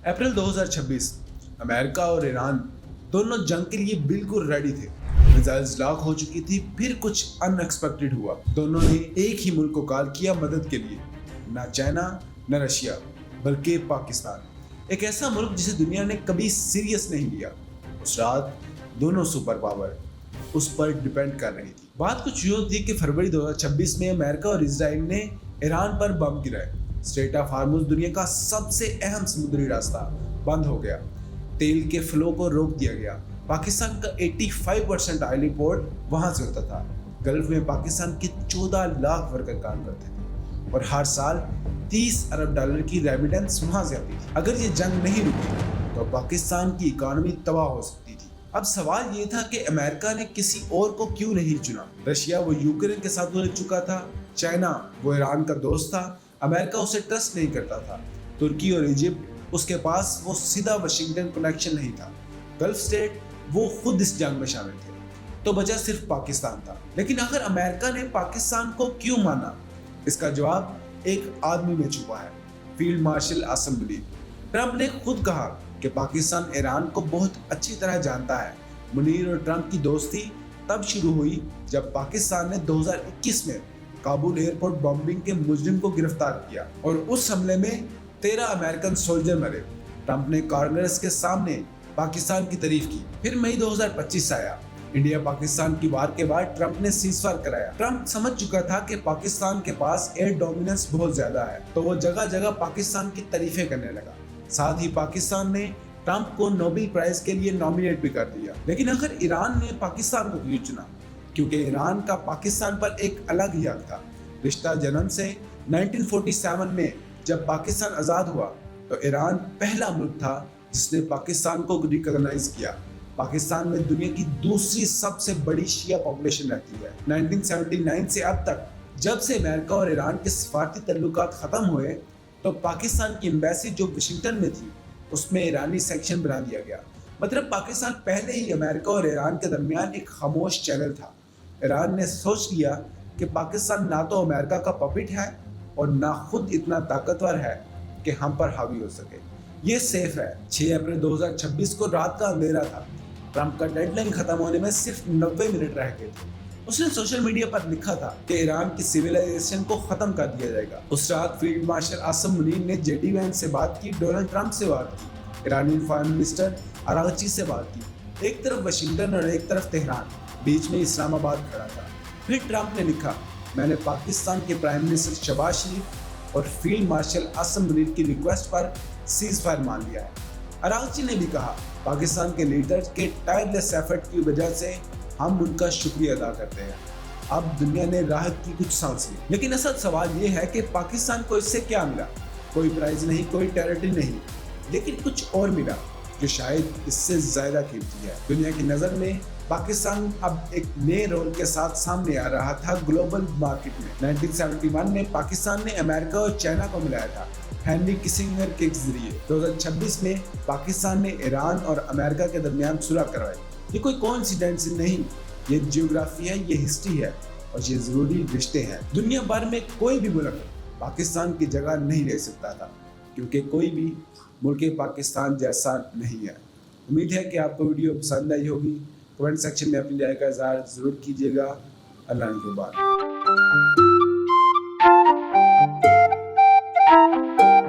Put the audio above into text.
अप्रैल 2026 America और Iran दोनों जंग के लिए बिल्कुल रेडी थे। मिसाइल्स लॉक हो चुकी थी। फिर कुछ अनएक्सपेक्टेड हुआ। दोनों ने एक ही मुल्क को कॉल किया मदद के लिए, ना चाइना न रशिया बल्कि पाकिस्तान। एक ऐसा मुल्क जिसे दुनिया ने कभी सीरियस नहीं लिया। उस रात दोनों सुपर पावर उस पर डिपेंड कर रही थी। बात कुछ यूं थी कि फरवरी 2026 में अमेरिका और इजराइल ने ईरान पर बम गिराए। स्ट्रेट ऑफ हार्मुज, दुनिया का सबसे अहम समुद्री रास्ता, बंद हो गया। तेल के फ्लो को रोक दिया गया। पाकिस्तान का 85% ऑयल इंपोर्ट वहां से होता था। गल्फ में पाकिस्तान के 14 लाख वर्कर काम करते थे और हर साल 30 अरब डॉलर की रेमिटेंस वहां से आती थी। अगर ये जंग नहीं रुकी तो पाकिस्तान की इकोनॉमी तबाह हो सकती थी। अब सवाल ये था कि अमेरिका ने किसी और को क्यों नहीं चुना। रशिया वो यूक्रेन के साथ उलझ चुका था, चाइना वो ईरान का दोस्त था, अमेरिका उसे ट्रस्ट नहीं करता था, तुर्की और इजिप्ट उसके पास वो सीधा वाशिंगटन कनेक्शन नहीं था, गल्फ स्टेट वो खुद इस जंग में शामिल थे, तो बचा सिर्फ पाकिस्तान था। लेकिन आखिर अमेरिका ने पाकिस्तान को क्यों माना? इसका जवाब एक आदमी में छुपा है, field marshal Asim Munir. Trump ने खुद कहा कि पाकिस्तान ईरान को बहुत अच्छी तरह जानता है। मुनीर और ट्रंप की दोस्ती तब शुरू हुई जब पाकिस्तान ने 2021 में काबुल एयरपोर्ट बॉम्बिंग के मुजरिम को गिरफ्तार किया और उस हमले में 13 अमेरिकन सोल्जर मरे। ट्रंप ने कांग्रेस के सामने पाकिस्तान की तारीफ की। फिर मई 2025 आया। इंडिया पाकिस्तान की वार के बाद ट्रंप ने सीजफायर कराया। ट्रंप समझ चुका था कि पाकिस्तान के पास एयर डोमिनेंस बहुत ज्यादा है, तो वो जगह जगह पाकिस्तान की तारीफें करने लगा। साथ ही पाकिस्तान ने ट्रंप को नोबेल प्राइज के लिए नॉमिनेट भी कर दिया। लेकिन आखिर ईरान ने पाकिस्तान को क्यों चुना? क्योंकि ईरान का पाकिस्तान पर एक अलग ही हक था। रिश्ता जन्म से 1947 में जब पाकिस्तान आज़ाद हुआ तो ईरान पहला मुल्क था जिसने पाकिस्तान को रिकॉग्नाइज किया। पाकिस्तान में दुनिया की दूसरी सबसे बड़ी शिया पॉपुलेशन रहती है। 1979 से अब तक जब से अमेरिका और ईरान के सफारती तल्लुकात खत्म हुए तो पाकिस्तान की एम्बेसी जो वाशिंगटन में थी उसमें ईरानी सेक्शन बना दिया गया। मतलब पाकिस्तान पहले ही अमेरिका और ईरान के दरमियान एक खामोश चैनल था। ईरान ने सोच लिया कि पाकिस्तान ना तो अमेरिका का पपेट है और ना खुद इतना ताकतवर है कि हम पर हावी हो सके। ये सेफ है। 6 अप्रैल 2026 को रात का अंधेरा था। ट्रंप का डेडलाइन खत्म होने में सिर्फ 90 मिनट रह गए थे। उसने सोशल मीडिया पर लिखा था कि ईरान की सिविलाइजेशन को खत्म कर दिया जाएगा। उस रात फील्ड मार्शल आसिम मुनीर ने जेडी वैंस से बात की, डोनाल्ड ट्रंप से बात की, ईरानी फॉरेन मिनिस्टर अरागची से बात की। एक तरफ वाशिंगटन और एक तरफ तेहरान, बीच में इस्लामाबाद खड़ा था। फिर ट्रंप ने लिखा, मैंने पाकिस्तान के प्राइम मिनिस्टर शहबाज शरीफ और फील्ड मार्शल आसिम मुनीर की रिक्वेस्ट पर सीज फायर मान लिया है। अरागची ने भी कहा, पाकिस्तान के लीडर्स के टायरलेस एफर्ट की वजह से हम उनका शुक्रिया अदा करते हैं। अब दुनिया ने राहत की कुछ सांस ली। लेकिन असल सवाल ये है कि पाकिस्तान को इससे क्या मिला? कोई प्राइज नहीं, कोई टेरिटरी नहीं, लेकिन कुछ और मिला जो शायद इससे ज्यादा कीमती है। दुनिया की नजर में पाकिस्तान अब एक नए रोल के साथ सामने आ रहा था ग्लोबल मार्केट में। 1971 में पाकिस्तान ने अमेरिका और चाइना को मिलाया था हेनरी किसिंजर के जरिए। 2026 में पाकिस्तान ने ईरान और अमेरिका के दरमियान सुलह करवाई। ये कोई कोइंसिडेंस नहीं, ये जियोग्राफी है, ये हिस्ट्री है और ये जरूरी रिश्ते हैं। दुनिया भर में कोई भी मुल्क पाकिस्तान की जगह नहीं ले सकता था, क्योंकि कोई भी मुल्क पाकिस्तान जैसा नहीं है। उम्मीद है कि आपको वीडियो पसंद आई होगी। कमेंट सेक्शन में अपनी राय का इज़हार ज़रूर कीजिएगा। अल्लाह के बाद।